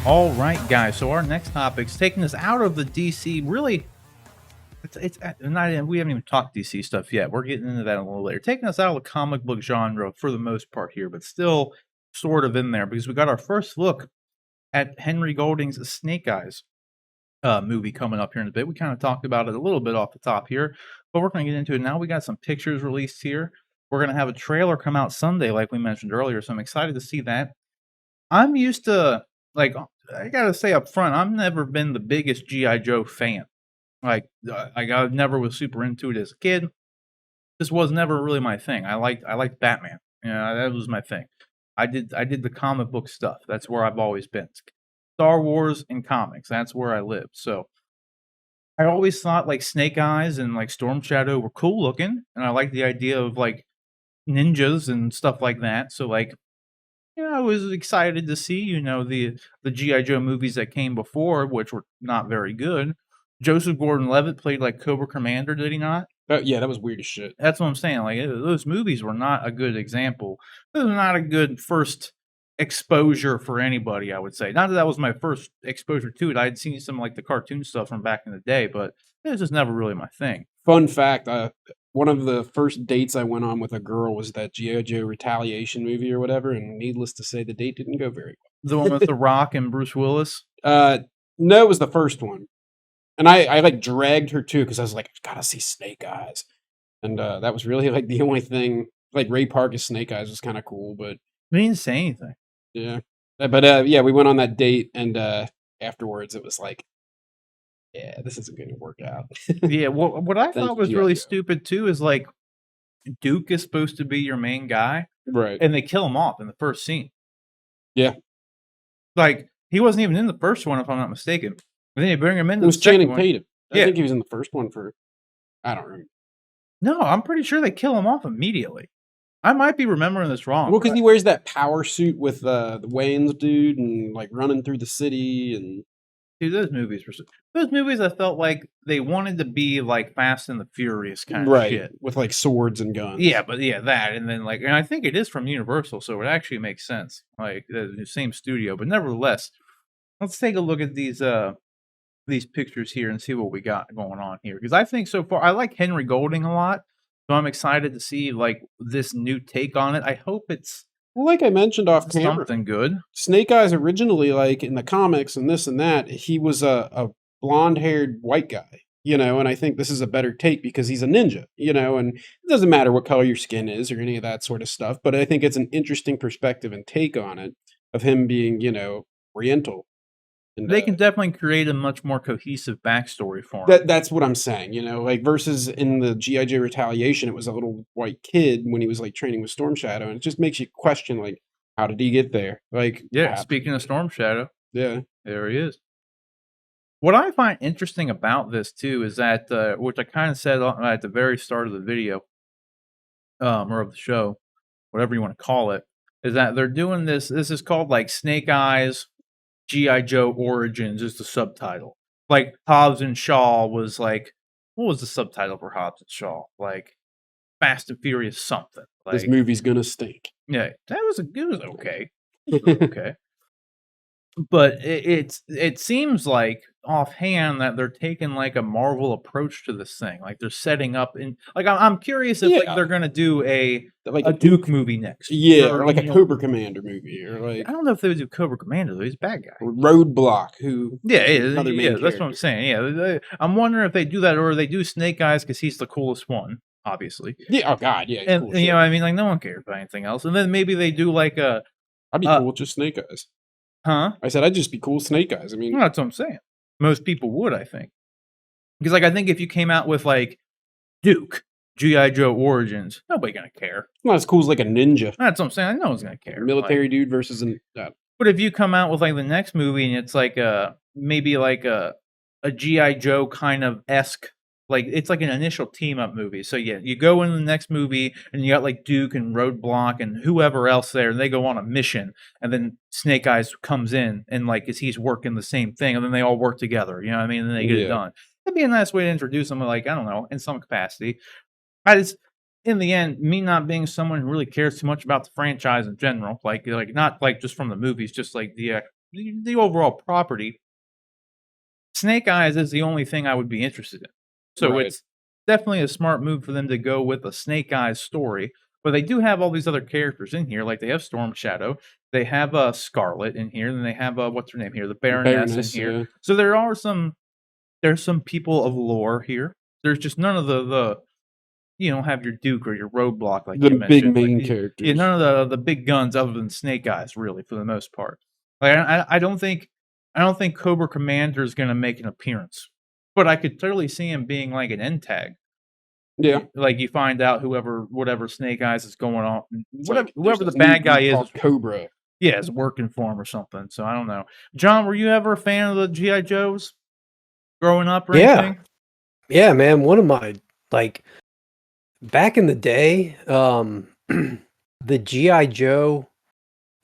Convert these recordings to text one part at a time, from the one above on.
All right, guys. So our next topic's taking us out of the DC. Really, it's not. We haven't even talked DC stuff yet. We're getting into that a little later. Taking us out of the comic book genre for the most part here, but still sort of in there because we got our first look at Henry Golding's Snake Eyes movie coming up here in a bit. We kind of talked about it a little bit off the top here, but we're going to get into it now. We got some pictures released here. We're going to have a trailer come out Sunday, like we mentioned earlier. So I'm excited to see that. I'm used to like I gotta say up front, I've never been the biggest GI Joe fan. I never was super into it as a kid. This was never really my thing. I liked Batman. Yeah, that was my thing. I did the comic book stuff. That's where I've always been. Star Wars and comics. That's where I lived. So I always thought like Snake Eyes and like Storm Shadow were cool looking, and I like the idea of like ninjas and stuff like that. So like yeah, I was excited to see, the G.I. Joe movies that came before, which were not very good. Joseph Gordon-Levitt played like Cobra Commander, did he not? Yeah, that was weird as shit. That's what I'm saying. Like those movies were not a good example. It was not a good first exposure for anybody, I would say. Not that that was my first exposure to it. I'd seen some like the cartoon stuff from back in the day, but it was just never really my thing. Fun fact, one of the first dates I went on with a girl was that G.I. Joe Retaliation movie or whatever, and needless to say, the date didn't go very The one with The Rock and Bruce Willis. well. No, it was the first one. And I like dragged her too because I was like, I gotta see Snake Eyes. And that was really like the only thing. Like Ray Park's Snake Eyes was kind of cool, but They didn't say anything. yeah. Yeah, we went on that date, and afterwards it was like, yeah, this isn't going to work out. Yeah, what I Thank thought you, was G.I. really Joe. stupid too is like Duke is supposed to be your main guy, Right. and they kill him off in the first scene. Yeah. Like he wasn't even in the first one, if I'm not mistaken. But then you bring him into It was the second Channing one. Tatum. I Yeah. think he was in the first one for, I don't remember. No, I'm pretty sure they kill him off immediately. I might be remembering this wrong. Well, because he wears that power suit with the Wayans dude and like running through the city and Dude, those movies. I felt like they wanted to be like Fast and the Furious kind of right shit. with like swords and guns. Yeah, but yeah, that and then like, and I think it is from Universal, so it actually makes sense. Like the same studio, but nevertheless, let's take a look at these pictures here and see what we got going on here. Because I think so far I like Henry Golding a lot, so I'm excited to see like this new take on it. I hope it's Well, like I mentioned off camera, something good. Snake Eyes originally, like in the comics and this and that, he was a blonde-haired white guy, and I think this is a better take because he's a ninja, and it doesn't matter what color your skin is or any of that sort of stuff, but I think it's an interesting perspective and take on it of him being, Oriental. And They can definitely create a much more cohesive backstory for him. that's what I'm saying, like versus in the G.I. Joe Retaliation, it was a little white kid when he was like training with Storm Shadow, and it just makes you question like, how did he get there? Like, Yeah, speaking of Storm Shadow, yeah. there he is. What I find interesting about this too is that, which I kind of said at the very start of the video, or of the show, whatever you want to call it, is that they're doing this. This is called like Snake Eyes G.I. Joe Origins is the subtitle. Like Hobbs and Shaw was like, what was the subtitle for Hobbs and Shaw? Like Fast and Furious something. This Like, movie's gonna stink. yeah, it was okay. It was okay. But it seems like offhand that they're taking like a Marvel approach to this thing. Like they're setting up in like I'm curious if like Yeah. they're gonna do a Like Duke movie next. yeah, Or, or like a you know, Cobra Commander movie, or like I don't know if they would do Cobra Commander though. He's a bad guy. Roadblock, who Yeah, another main that's what I'm character. saying. Yeah, I'm wondering if they do that or they do Snake Eyes because he's the coolest one, obviously. Yeah, oh god, yeah, he's And cool as you know, shit. what I mean, like no one cares about anything else. And then maybe they do like a, I'd be cool with just Snake Eyes. huh? I said I'd just be cool with Snake Eyes. I mean, Well, that's what I'm saying. Most people would, I think, because like I think if you came out with like Duke GI Joe Origins, nobody gonna care. not as cool as like a ninja. That's what I'm saying. No one's gonna care. Military Like, dude versus an but if you come out with like the next movie and it's like maybe like a GI Joe kind of esque, like it's like an initial team up movie. So yeah, you go in the next movie and you got like Duke and Roadblock and whoever else there, and they go on a mission, and then Snake Eyes comes in and like he's working the same thing, and then they all work together. You know what I mean? And then they get it Yeah. done. That'd be a nice way to introduce them, like I don't know, in some capacity. I just, in the end, me not being someone who really cares too much about the franchise in general, like not like just from the movies, just like the the overall property, Snake Eyes is the only thing I would be interested in. So Right. it's definitely a smart move for them to go with a Snake Eyes story. But they do have all these other characters in here, like they have Storm Shadow, they have Scarlet in here, and they have what's her name here, the Baroness in here. Yeah. So there's some people of lore here. There's just none of the you don't have your Duke or your Roadblock like The you big mentioned. main Like, characters. yeah, none of the big guns other than Snake Eyes, really, for the most part. Like I don't think Cobra Commander is going to make an appearance, but I could totally see him being like an end tag. Yeah. Like you find out whatever Snake Eyes is going on, It's whatever like, whoever there's the this new bad guy group is, called Cobra. yeah, is working for him or something. So I don't know. John, were you ever a fan of the GI Joes growing up or anything? Yeah, man. One of my like back in the day, the GI Joe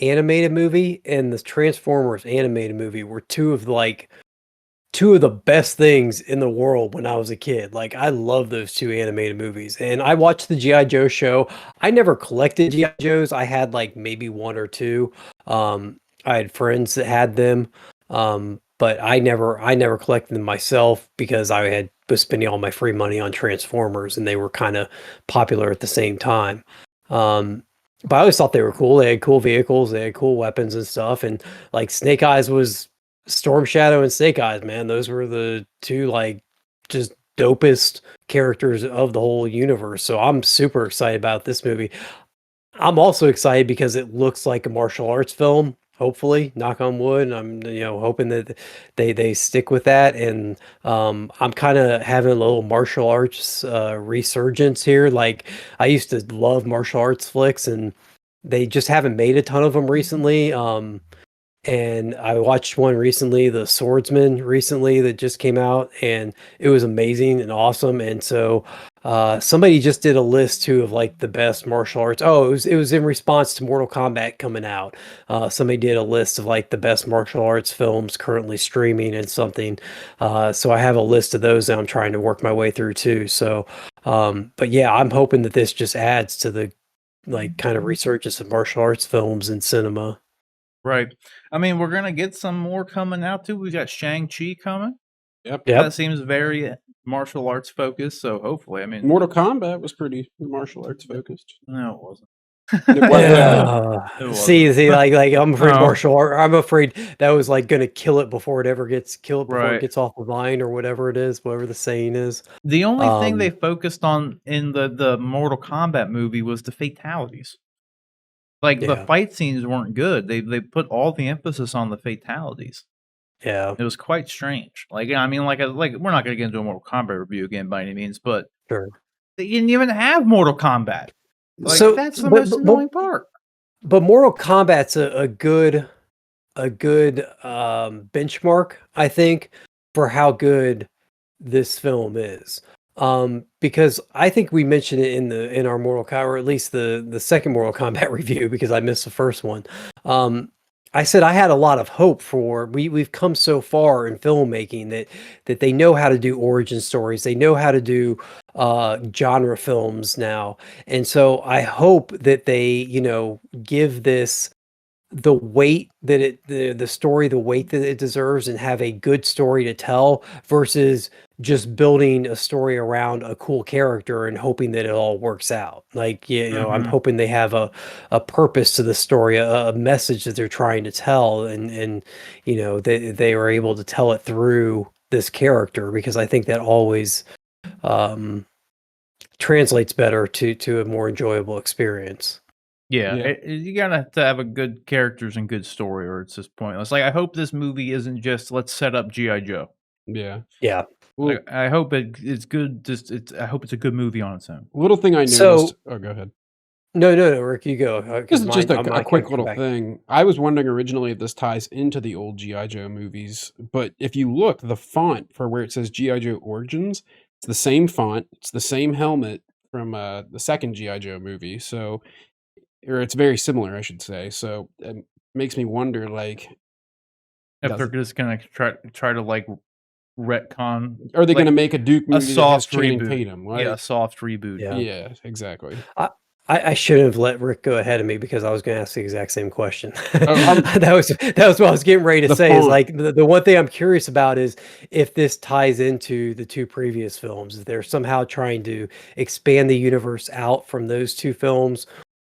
animated movie and the Transformers animated movie were two of the best things in the world when I was a kid. Like I love those two animated movies. And I watched the GI Joe show. I never collected GI Joes. I had like maybe one or two. I had friends that had them. But I never collected them myself because was spending all my free money on Transformers and they were kind of popular at the same time. But I always thought they were cool. They had cool vehicles, they had cool weapons and stuff. And like Snake Eyes was Storm Shadow and Snake Eyes, man. Those were the two like just dopest characters of the whole universe. So I'm super excited about this movie. I'm also excited because it looks like a martial arts film. Hopefully, knock on wood. I'm hoping that they stick with that. And I'm kind of having a little martial arts resurgence here. Like I used to love martial arts flicks, and they just haven't made a ton of them recently. And I watched one recently, The Swordsman, recently that just came out, and it was amazing and awesome. And so somebody just did a list too of like the best martial arts. Oh, it was in response to Mortal Kombat coming out. Somebody did a list of like the best martial arts films currently streaming and something. So I have a list of those that I'm trying to work my way through too. So, but yeah, I'm hoping that this just adds to the like kind of resurgence of martial arts films in cinema. Right. I mean, we're gonna get some more coming out too. We got Shang-Chi coming. Yep. That seems very martial arts focused. So hopefully, I mean, Mortal Kombat was pretty martial arts focused. no, it wasn't. It wasn't. See, like I'm afraid No. martial art. I'm afraid that was like gonna kill it before it ever gets killed, before Right. it gets off the line or whatever it is, whatever the saying is. The only thing they focused on in the Mortal Kombat movie was the fatalities. Like the Yeah. fight scenes weren't good. They put all the emphasis on the fatalities. Yeah, It was quite strange. Like I mean, like we're not gonna get into a Mortal Kombat review again by any means, but sure. they didn't even have Mortal Kombat. Like So, that's the but- most but- annoying part. But Mortal Kombat's a good benchmark, I think, for how good this film is. Because I think we mentioned it in our Mortal Kombat, or at least the second Mortal Kombat review, because I missed the first one. I said I had a lot of hope for we've come so far in filmmaking that they know how to do origin stories, they know how to do genre films now, and so I hope that they give this the weight that the story, the weight that it deserves, and have a good story to tell versus just building a story around a cool character and hoping that it all works out. Like, I'm Mhm. hoping they have a purpose to the story, a message that they're trying to tell, and they are able to tell it through this character, because I think that always translates better to a more enjoyable experience. Yeah, Yeah. you gotta have to have a good characters and good story, or it's just pointless. Like I hope this movie isn't just let's set up GI Joe. Yeah. Yeah. Well, Like, I hope it's good. I hope it's a good movie on its own. little thing I noticed. So- Oh, go ahead. No, Rick, you go. This is just a I'm not quick gonna come little back. thing. I was wondering originally if this ties into the old G.I. Joe movies, but if you look, the font for where it says G.I. Joe Origins, it's the same font, it's the same helmet from the second G.I. Joe movie, so, or it's very similar, I should say. So it makes me wonder, like, If Does they're it- just gonna try to like retcon, are they like, going to make a Duke a movie that has soft Channing reboot. Tatum? Like, Yeah, a soft reboot. Yeah. yeah, exactly. I should have let Rick go ahead of me because I was going to ask the exact same question. Oh, that was what I was getting ready to The say. Is font. like the one thing I'm curious about is if this ties into the two previous films. If they're somehow trying to expand the universe out from those two films,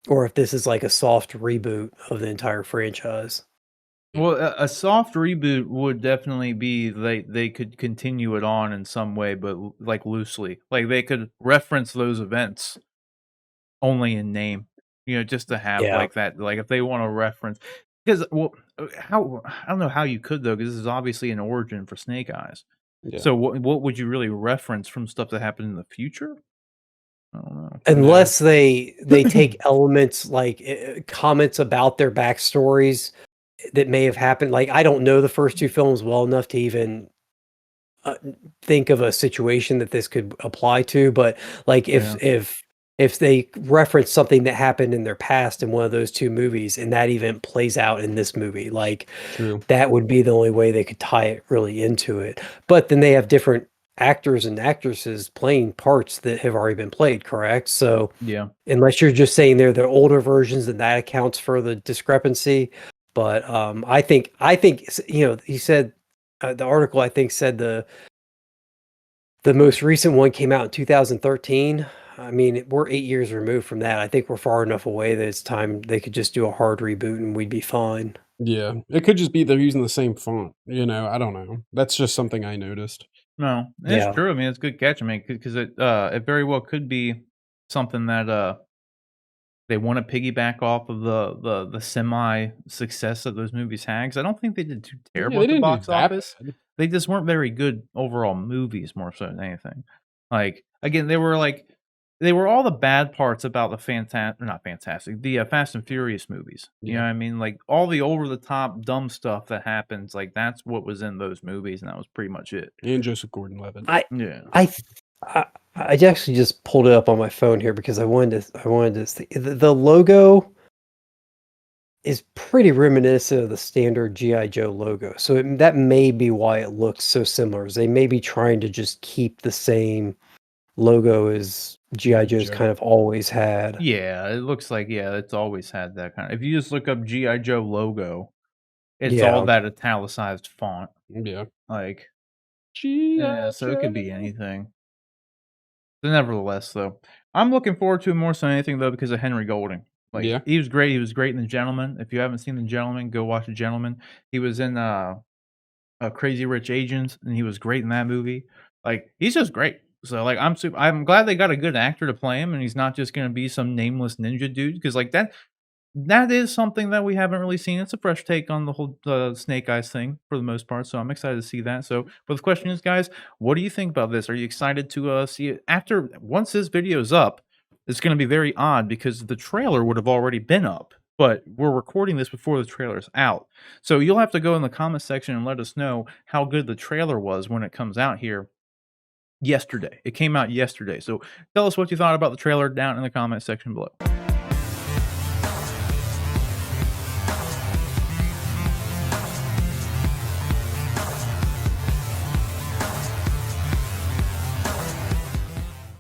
or if this is like a soft reboot of the entire franchise. Well, a soft reboot would definitely be they could continue it on in some way, but like loosely, like they could reference those events only in name, just to have Yeah. like that, like if they want to reference, because well, how I don't know how you could though, because this is obviously an origin for Snake Eyes. Yeah. So what would you really reference from stuff that happened in the future? I don't know. Unless they take elements like comments about their backstories that may have happened. Like I don't know the first two films well enough to even think of a situation that this could apply to, but like if they reference something that happened in their past in one of those two movies and that event plays out in this movie, like True. that would be the only way they could tie it really into it. But then they have different actors and actresses playing parts that have already been played, correct? So Yeah. unless you're just saying they're the older versions, then that accounts for the discrepancy. But I think he said the article I think said the most recent one came out in 2013. I mean, we're 8 years removed from that. I think we're far enough away that it's time they could just do a hard reboot and we'd be fine. Yeah. It could just be they're using the same font. I don't know. That's just something I noticed. No, Yeah. it's true. I mean, it's a good catch. I mean, because it very well could be something that they want to piggyback off of the semi success that those movies had. 'Cause I don't think they did too Yeah, terrible they at the didn't do box that office. bad. They just weren't very good overall movies, more so than anything. Like again, they were all the bad parts about the not fantastic, the Fast and Furious movies. You know Yeah. what I mean? Like all the over the top dumb stuff that happens, like that's what was in those movies, and that was pretty much it. And Joseph Gordon-Levitt. Yeah. I actually just pulled it up on my phone here because I wanted to see the logo is pretty reminiscent of the standard GI Joe logo. So that may be why it looks so similar. Is they may be trying to just keep the same logo as GI Joe's Joe. kind of always had. Yeah, it looks like it's always had that kind of. If you just look up GI Joe logo, it's Yeah. all that italicized font. Yeah. Like G.I. so it could be Joe. anything. But nevertheless, though, I'm looking forward to it more so than anything though because of Henry Golding. Like Yeah. he was great. He was great in The Gentleman. If you haven't seen The Gentleman, go watch The Gentleman. He was in Crazy Rich Asians, and he was great in that movie. Like he's just great. So like I'm glad they got a good actor to play him, and he's not just gonna be some nameless ninja dude because like that is something that we haven't really seen. It's a fresh take on the whole Snake Eyes thing for the most part. So I'm excited to see that. So, but the question is, guys, what do you think about this? Are you excited to see it once this video is up? It's going to be very odd because the trailer would have already been up, but we're recording this before the trailer's out. So you'll have to go in the comment section and let us know how good the trailer was when it comes out here yesterday. It came out yesterday. So tell us what you thought about the trailer down in the comment section below.